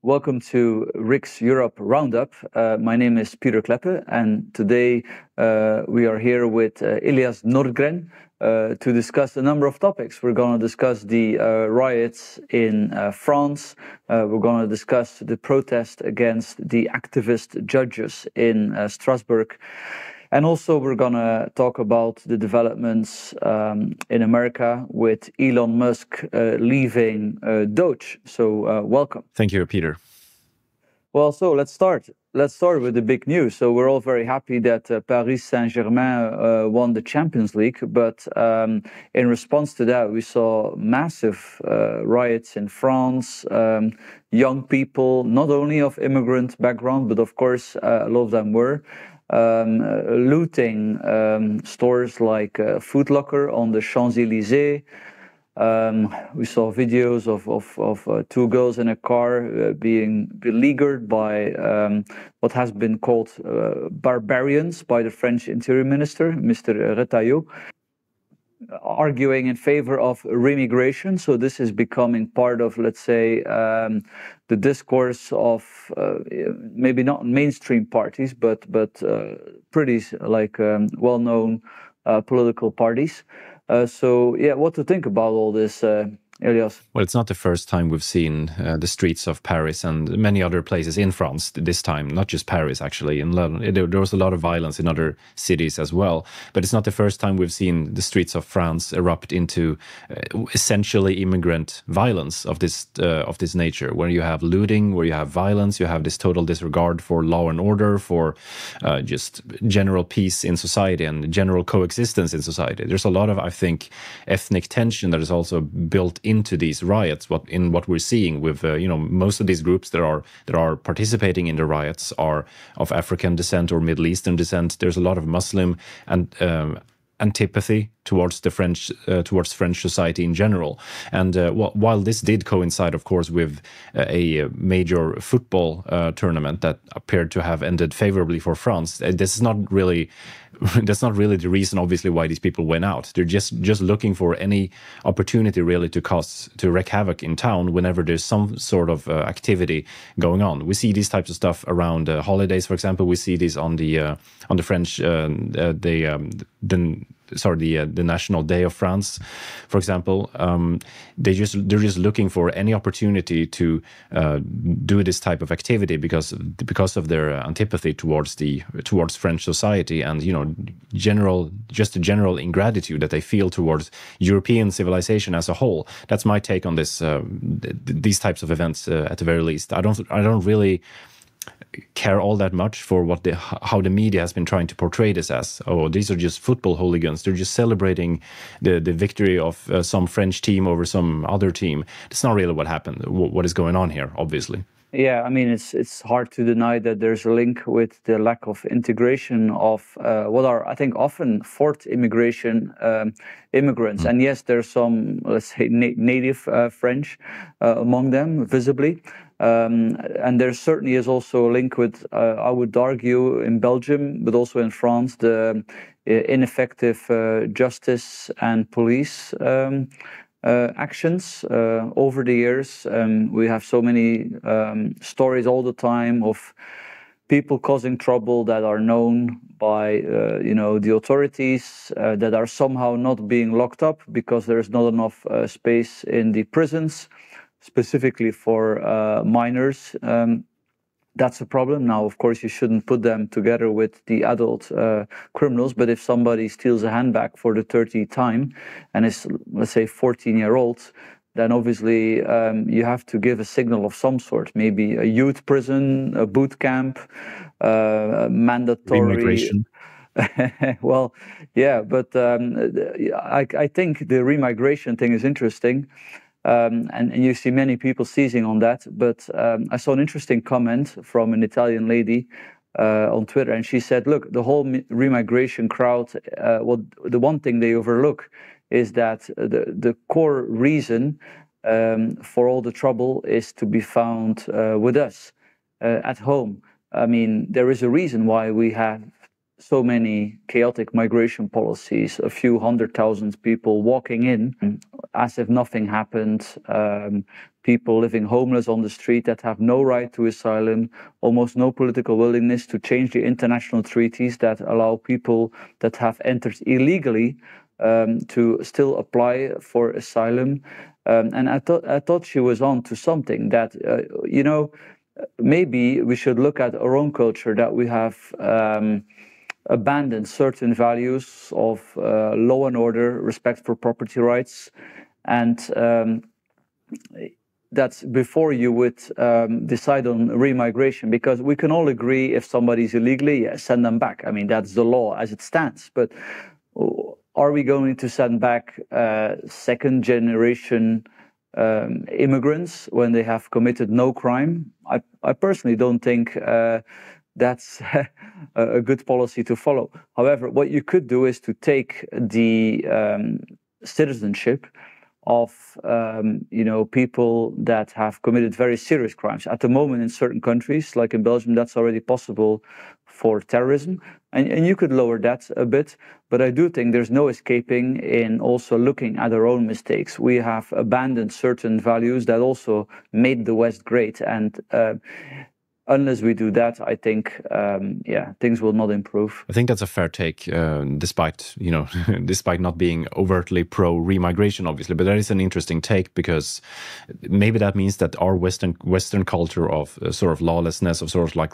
Welcome to Riks Europe Roundup. My name is Peter Kleppe, and today we are here with Elias Nordgren to discuss a number of topics. We're going to discuss the riots in France. We're going to discuss the protest against the activist judges in Strasbourg. And also we're going to talk about the developments in America with Elon Musk leaving Doge. So welcome. Thank you, Peter. Well, so let's start. Let's start with the big news. So we're all very happy that Paris Saint-Germain won the Champions League. But in response to that, we saw massive riots in France. Young people, not only of immigrant background, but of course, a lot of them were. Looting stores like Foot Locker on the Champs-Élysées. We saw videos of two girls in a car being beleaguered by what has been called barbarians by the French Interior Minister, Mr. Retailleau, arguing in favor of remigration. So this is becoming part of, let's say, the discourse of maybe not mainstream parties, but pretty like well-known political parties. So yeah, what to think about all this, Elias? Well, it's not the first time we've seen the streets of Paris and many other places in France this time, not just Paris, actually. There was a lot of violence in other cities as well. But it's not the first time we've seen the streets of France erupt into essentially immigrant violence of this nature, where you have looting, where you have violence, you have this total disregard for law and order, for just general peace in society and general coexistence in society. There's a lot of, I think, ethnic tension that is also built into these riots. What we're seeing with most of these groups that are participating in the riots are of African descent or Middle Eastern descent. There's a lot of Muslim and antipathy towards towards French society in general. And while this did coincide, of course, with a major football tournament that appeared to have ended favorably for France, this is not really. That's not really the reason, obviously, why these people went out. They're just looking for any opportunity, really, to wreak havoc in town whenever there's some sort of activity going on. We see these types of stuff around holidays, for example. We see this on the French the National Day of France, for example. They're just looking for any opportunity to do this type of activity because of their antipathy towards French society and just a general ingratitude that they feel towards European civilization as a whole. That's my take on this these types of events at the very least. I don't really care all that much for how the media has been trying to portray this as. Oh, these are just football hooligans. They're just celebrating the victory of some French team over some other team. That's not really what happened. What is going on here, obviously. Yeah, I mean, it's hard to deny that there's a link with the lack of integration of what are, I think, often fourth immigration immigrants. And yes, there's some, let's say, native French among them, visibly. And there certainly is also a link with, I would argue, in Belgium, but also in France, the ineffective justice and police actions over the years. We have so many stories all the time of people causing trouble that are known by the authorities, that are somehow not being locked up because there is not enough space in the prisons, specifically for minors. That's a problem. Now, of course, you shouldn't put them together with the adult criminals, but if somebody steals a handbag for the 30th time and is, let's say, 14-year-old, then obviously you have to give a signal of some sort, maybe a youth prison, a boot camp, mandatory... Immigration. Well, yeah, but I think the remigration thing is interesting. And you see many people seizing on that. But I saw an interesting comment from an Italian lady on Twitter, and she said, look, the whole remigration crowd, the one thing they overlook is that the core reason for all the trouble is to be found with us at home. I mean, there is a reason why we have so many chaotic migration policies, a few 100,000 people walking in as if nothing happened, people living homeless on the street that have no right to asylum, almost no political willingness to change the international treaties that allow people that have entered illegally to still apply for asylum. And I thought she was on to something that, maybe we should look at our own culture, that we have abandoned certain values of law and order, respect for property rights, and that's before you would decide on remigration, because we can all agree if somebody's illegally, send them back. I mean, that's the law as it stands. But are we going to send back second generation immigrants when they have committed no crime? I personally don't think that's a good policy to follow. However, what you could do is to take the citizenship of people that have committed very serious crimes. At the moment, in certain countries, like in Belgium, that's already possible for terrorism, and you could lower that a bit. But I do think there's no escaping in also looking at our own mistakes. We have abandoned certain values that also made the West great, and unless we do that, I think, things will not improve. I think that's a fair take, despite despite not being overtly pro remigration, obviously. But that is an interesting take, because maybe that means that our Western culture of sort of lawlessness, of sort of like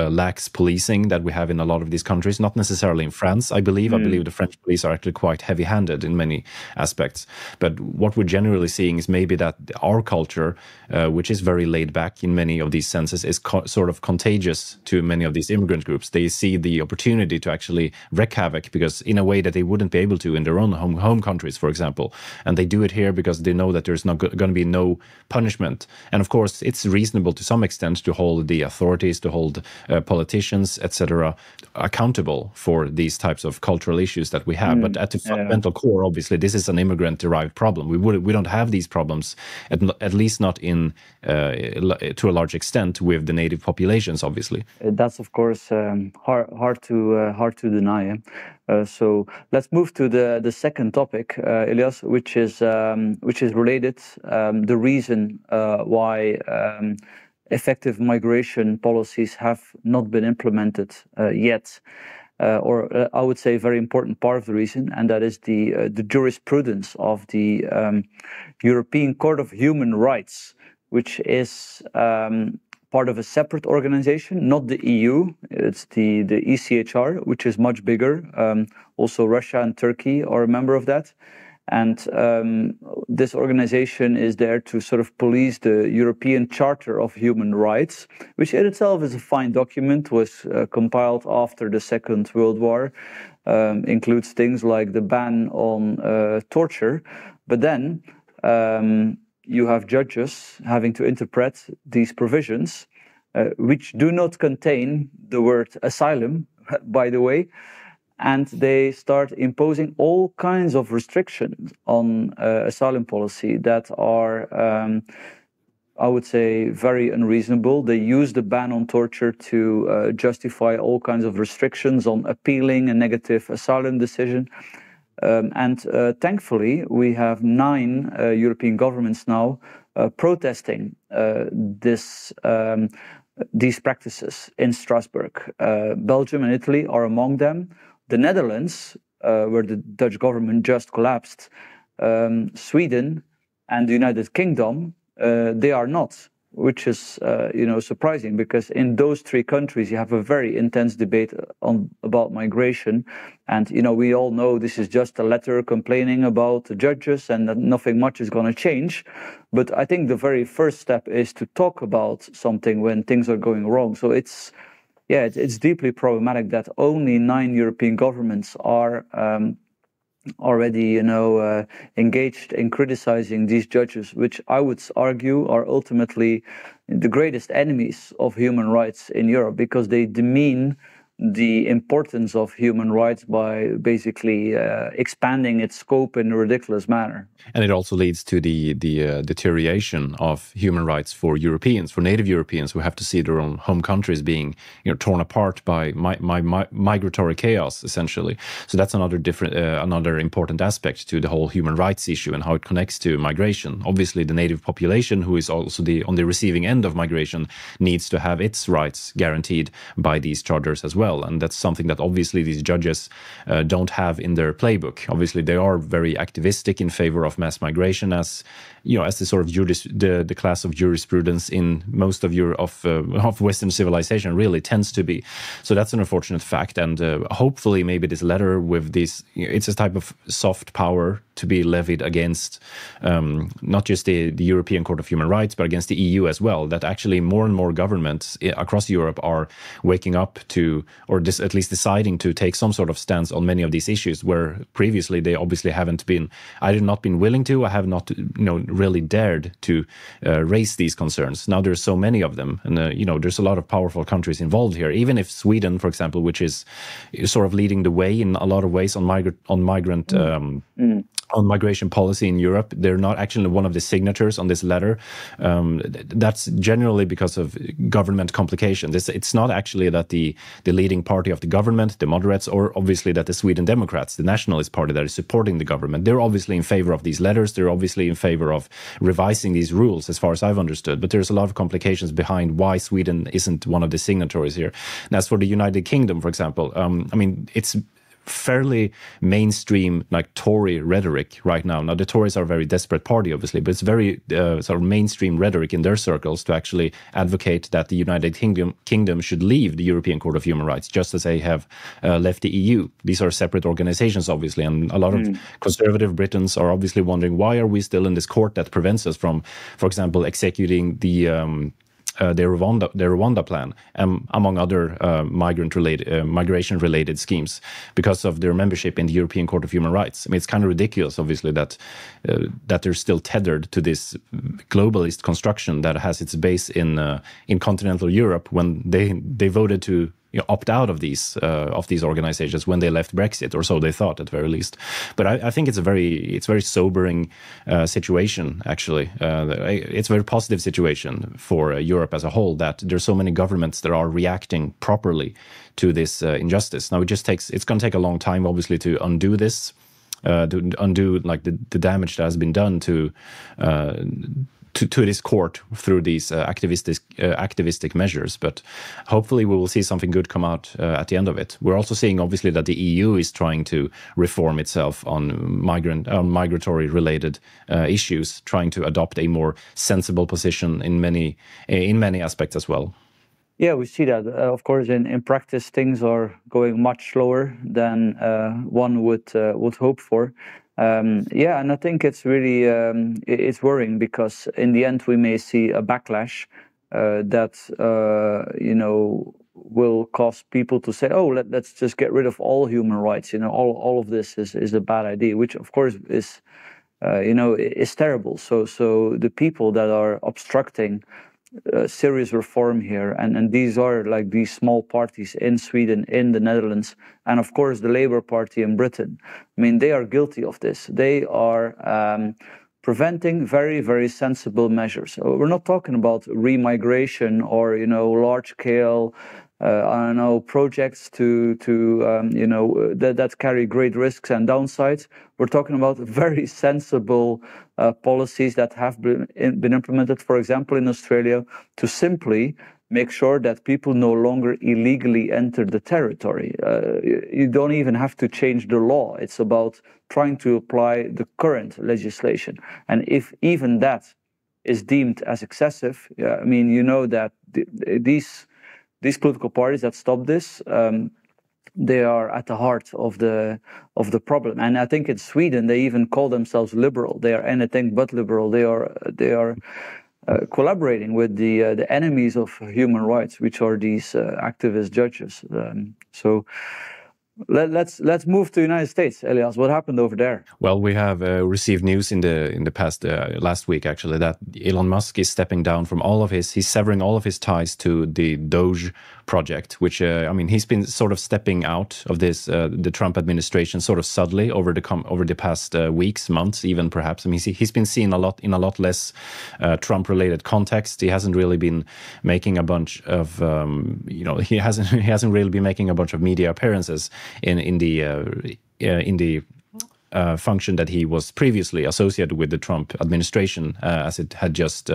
lax policing that we have in a lot of these countries, not necessarily in France, I believe. I believe the French police are actually quite heavy-handed in many aspects. But what we're generally seeing is maybe that our culture, which is very laid back in many of these senses, is sort of contagious to many of these immigrant groups. They see the opportunity to actually wreak havoc, because in a way that they wouldn't be able to in their own home countries, for example. And they do it here because they know that there's not going to be no punishment. And of course, it's reasonable to some extent to hold the authorities, to hold politicians, etc., accountable for these types of cultural issues that we have. But at the fundamental core, obviously, this is an immigrant-derived problem. We don't have these problems, at least not in to a large extent, with the native populations, obviously. That's of course hard to deny. So let's move to the second topic, Elias, which is related, the reason why effective migration policies have not been implemented yet, or I would say a very important part of the reason, and that is the jurisprudence of the European Court of Human Rights, which is part of a separate organization, not the EU. It's the ECHR, which is much bigger. Also, Russia and Turkey are a member of that. And this organization is there to sort of police the European Charter of Human Rights, which in itself is a fine document, was compiled after the Second World War, includes things like the ban on torture. But then you have judges having to interpret these provisions, which do not contain the word asylum, by the way, and they start imposing all kinds of restrictions on asylum policy that are, I would say, very unreasonable. They use the ban on torture to justify all kinds of restrictions on appealing a negative asylum decision. And thankfully, we have 9 European governments now protesting these practices in Strasbourg. Belgium and Italy are among them. The Netherlands, where the Dutch government just collapsed, Sweden, and the United Kingdom, they are not, which is surprising, because in those 3 countries you have a very intense debate about migration, and we all know this is just a letter complaining about the judges and that nothing much is going to change. But I think the very first step is to talk about something when things are going wrong. So it's deeply problematic that only 9 European governments are already, engaged in criticizing these judges, which I would argue are ultimately the greatest enemies of human rights in Europe, because they demean the importance of human rights by basically expanding its scope in a ridiculous manner. And it also leads to the deterioration of human rights for Europeans, for native Europeans who have to see their own home countries being, torn apart by migratory chaos, essentially. So that's another important aspect to the whole human rights issue and how it connects to migration. Obviously, the native population, who is also on the receiving end of migration, needs to have its rights guaranteed by these charters as well. And that's something that obviously these judges don't have in their playbook. Obviously, they are very activistic in favor of mass migration, as the sort of the class of jurisprudence in most of of Western civilization really tends to be. So that's an unfortunate fact. And hopefully, maybe this letter with this, it's a type of soft power to be levied against not just the European Court of Human Rights, but against the EU as well. That actually more and more governments across Europe are waking up to, or at least deciding to take some sort of stance on many of these issues, where previously they obviously haven't been, either not been willing to, or have not, really dared to raise these concerns. Now there's so many of them, and there's a lot of powerful countries involved here. Even if Sweden, for example, which is sort of leading the way in a lot of ways on migration policy in Europe, they're not actually one of the signatures on this letter. That's generally because of government complications. It's not actually that the leading party of the government, the moderates, or obviously that the Sweden Democrats, the nationalist party that is supporting the government, they're obviously in favor of these letters. They're obviously in favor of revising these rules, as far as I've understood. But there's a lot of complications behind why Sweden isn't one of the signatories here. And as for the United Kingdom, for example, it's fairly mainstream, like Tory rhetoric right now. Now, the Tories are a very desperate party, obviously, but it's very sort of mainstream rhetoric in their circles to actually advocate that the United Kingdom should leave the European Court of Human Rights, just as they have left the EU. These are separate organizations, obviously, and a lot of conservative Britons are obviously wondering, why are we still in this court that prevents us from, for example, executing the Rwanda plan, among other migration-related schemes, because of their membership in the European Court of Human Rights. I mean, it's kind of ridiculous, obviously, that they're still tethered to this globalist construction that has its base in continental Europe, when they voted to opt out of these organizations when they left Brexit, or so they thought at the very least. But I think it's a very sobering situation, actually. It's a very positive situation for Europe as a whole, that there's so many governments that are reacting properly to this injustice. Now it's going to take a long time, obviously, to undo this, to undo like the damage that has been done to this court through these activistic measures. But hopefully we will see something good come out at the end of it. We're also seeing, obviously, that the EU is trying to reform itself on migratory related issues, trying to adopt a more sensible position in many aspects as well. Yeah, we see that. Of course, in practice, things are going much slower than one would hope for. And I think it's really it's worrying, because in the end we may see a backlash that will cause people to say, "Oh, let's just get rid of all human rights." All of this is a bad idea, which of course is is terrible. So the people that are obstructing serious reform here, and these are like these small parties in Sweden, in the Netherlands, and of course the Labour Party in Britain. I mean, they are guilty of this. They are preventing very, very sensible measures. So we're not talking about remigration or large-scale projects that carry great risks and downsides. We're talking about very sensible policies that have been implemented, for example, in Australia, to simply make sure that people no longer illegally enter the territory. You don't even have to change the law. It's about trying to apply the current legislation. And if even that is deemed as excessive, that these political parties that stop this, they are at the heart of the problem. And I think in Sweden they even call themselves liberal. They are anything but liberal. They are collaborating with the enemies of human rights, which are these activist judges. So let's move to the United States, Elias. What happened over there? Well, we have received news in the past last week, actually, that Elon Musk is stepping down from he's severing all of his ties to the Doge project, which I mean, he's been sort of stepping out of this the Trump administration sort of subtly over the past weeks, months, even perhaps. I mean, he's been seen in a lot less Trump-related context. He hasn't really been making a bunch of he hasn't really been making a bunch of media appearances in the function that he was previously associated with the Trump administration as it had just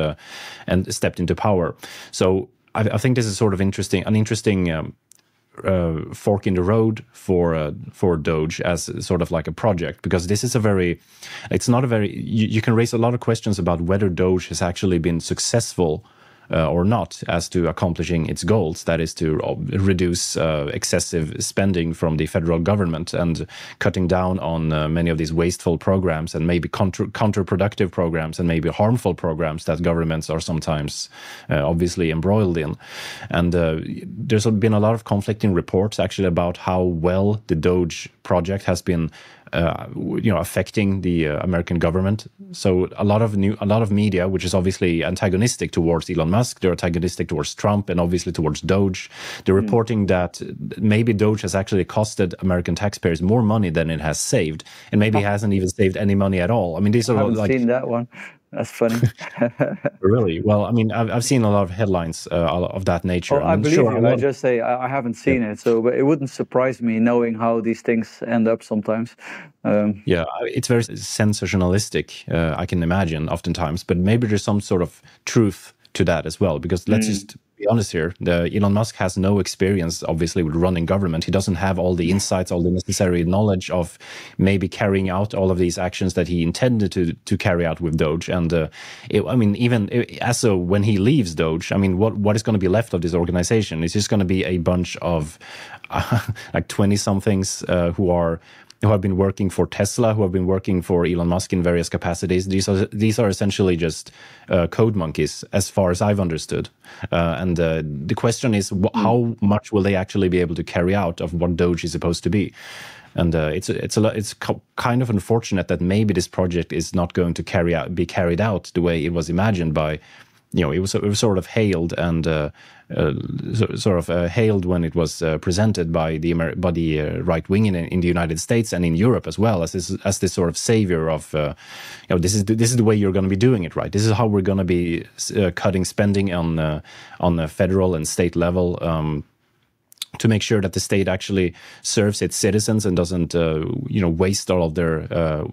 and stepped into power. So I think this is sort of an interesting fork in the road for Doge as sort of like a project, because this is you can raise a lot of questions about whether Doge has actually been successful or not as to accomplishing its goals, that is to reduce excessive spending from the federal government and cutting down on many of these wasteful programs and maybe counterproductive programs and maybe harmful programs that governments are sometimes obviously embroiled in. And there's been a lot of conflicting reports actually about how well the Doge project has been affecting the American government. So a lot of media, which is obviously antagonistic towards Elon Musk, they're antagonistic towards Trump, and obviously towards Doge. They're reporting that maybe Doge has actually costed American taxpayers more money than it has saved, and maybe hasn't even saved any money at all. I mean, these are I haven't seen that one. That's funny. Really? Well, I mean, I've seen a lot of headlines of that nature. I believe you. I just say I haven't seen it, but it wouldn't surprise me knowing how these things end up sometimes. It's very sensationalistic, I can imagine, oftentimes, but maybe there's some sort of truth to that as well, because let's just be honest here. Elon Musk has no experience, obviously, with running government. He doesn't have all the insights, all the necessary knowledge of maybe carrying out all of these actions that he intended to carry out with Doge. And when he leaves Doge, I mean, what is going to be left of this organization? It's just going to be a bunch of like 20-somethings who have been working for Tesla, who have been working for Elon Musk in various capacities. These are essentially just code monkeys, as far as I've understood. And the question is, how much will they actually be able to carry out of what Doge is supposed to be? And it's kind of unfortunate that maybe this project is not going to be carried out the way it was imagined by. It was sort of hailed and hailed when it was presented by the right wing in the United States and in Europe as well as this sort of savior of this is the way you're going to be doing it, right? This is how we're going to be cutting spending on the federal and state level. To make sure that the state actually serves its citizens and doesn't, waste all of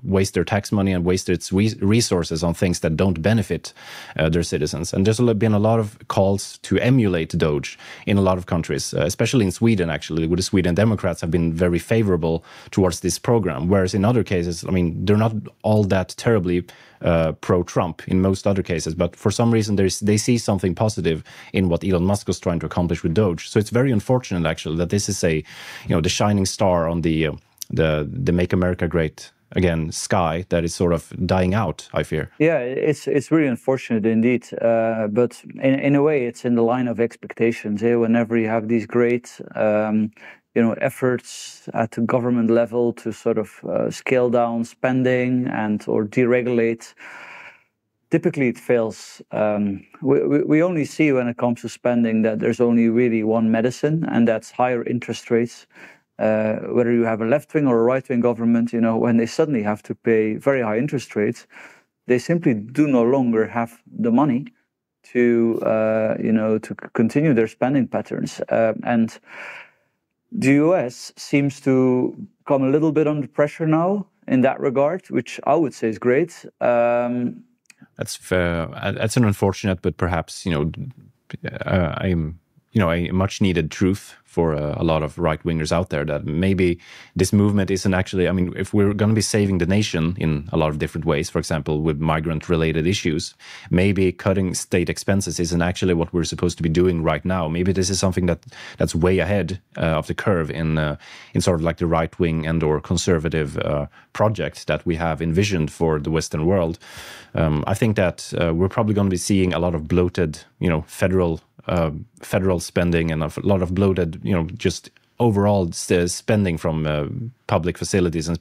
waste their tax money and waste its resources on things that don't benefit their citizens. And there's been a lot of calls to emulate Doge in a lot of countries, especially in Sweden, actually, where the Sweden Democrats have been very favorable towards this program. Whereas in other cases, I mean, they're not all that terribly pro-Trump in most other cases, but for some reason they see something positive in what Elon Musk was trying to accomplish with Doge. So it's very unfortunate, actually, that this is the shining star on the Make America Great Again sky that is sort of dying out, I fear. Yeah, it's really unfortunate indeed. But in a way, it's in the line of expectations. Whenever you have these great efforts at the government level to sort of scale down spending or deregulate, typically it fails. We only see when it comes to spending that there's only really one medicine, and that's higher interest rates. Whether you have a left-wing or a right-wing government, when they suddenly have to pay very high interest rates, they simply do no longer have the money to continue their spending patterns. And the US seems to come a little bit under pressure now in that regard, which I would say is great. That's fair. That's an unfortunate, but perhaps a much needed truth for a lot of right-wingers out there, that maybe this movement isn't actually, I mean, if we're going to be saving the nation in a lot of different ways, for example, with migrant-related issues, maybe cutting state expenses isn't actually what we're supposed to be doing right now. Maybe this is something that's way ahead of the curve in sort of like the right-wing and or conservative project that we have envisioned for the Western world. I think that we're probably going to be seeing a lot of bloated, federal spending and a lot of bloated, just overall spending from public facilities and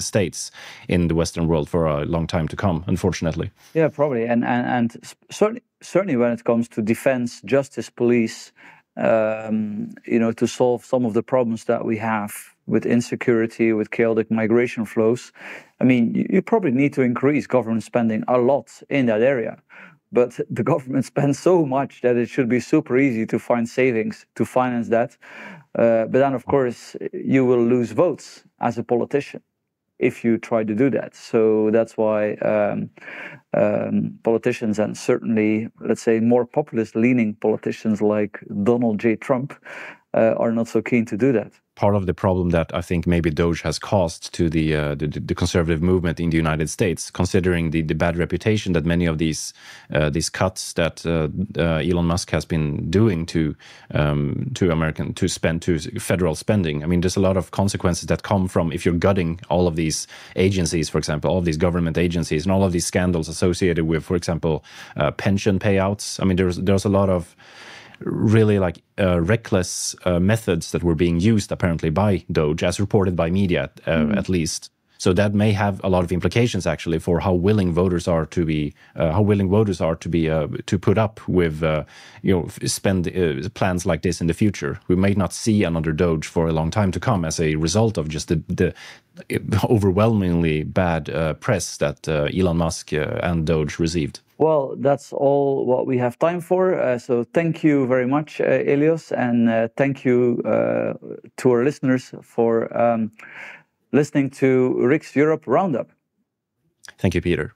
states in the Western world for a long time to come, unfortunately. Yeah, probably. And certainly when it comes to defense, justice, police, to solve some of the problems that we have with insecurity, with chaotic migration flows, I mean, you probably need to increase government spending a lot in that area. But the government spends so much that it should be super easy to find savings to finance that. But then, of course, you will lose votes as a politician if you try to do that. So that's why politicians, and certainly, let's say, more populist-leaning politicians like Donald J. Trump, are not so keen to do that. Part of the problem that I think maybe Doge has caused to the conservative movement in the United States, considering the bad reputation that many of these cuts that Elon Musk has been doing to federal spending. I mean, there's a lot of consequences that come from if you're gutting all of these agencies, for example, all of these government agencies, and all of these scandals associated with, for example, pension payouts. I mean, there's a lot of really reckless methods that were being used apparently by Doge, as reported by media at least. So that may have a lot of implications actually for how willing voters are to put up with spend plans like this in the future. We may not see another Doge for a long time to come as a result of just the overwhelmingly bad press that Elon Musk and Doge received. Well, that's all what we have time for. So thank you very much, Elios, and thank you to our listeners for listening to Riks Europe Roundup. Thank you, Peter.